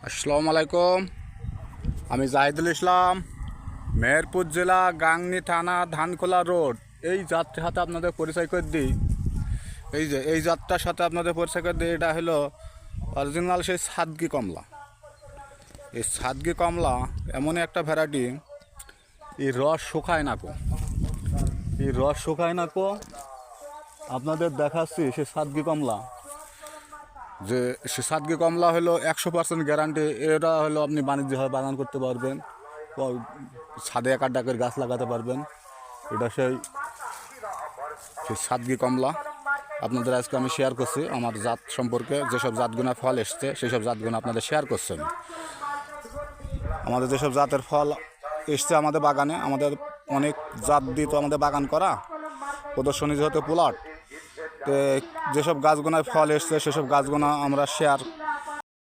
আসসালামু আলাইকুম। আমি জাহিদুল ইসলাম, মেহেরপুর জেলা, গাংনী থানা, ধানখোলা রোড। এই যাত্রার সাথে আপনাদের পরিচয় করে দিই। এই যাত্রার সাথে আপনাদের পরিচয় করে দিই। এটা হলো অরিজিনাল সেই সাদগি কমলা। এই সাদগি কমলা এমনই একটা ভ্যারাইটি, এই রস শুকায় না কো। আপনাদের দেখাচ্ছি সে সাদগি কমলা। যে সে সাদগি কমলা হলো 100% গ্যারান্টি। এটা হলো আপনি বাণিজ্যিকভাবে বাগান করতে পারবেন, ছাদে এক ডাকের গাছ লাগাতে পারবেন। এটা সেই সাদগি কমলা আপনাদের আজকে আমি শেয়ার করছি। আমার জাত সম্পর্কে যেসব জাতগুনা ফল এসছে সেই সব জাতগুলো আপনাদের শেয়ার করছি আমি। আমাদের যেসব জাতের ফল এসছে আমাদের বাগানে, আমাদের অনেক জাত দিয়ে তো আমাদের বাগান করা, প্রদর্শনী যেহেতু প্লট, তো যেসব গাছগুনায় ফল এসছে সেসব গাছগুনা আমরা শেয়ার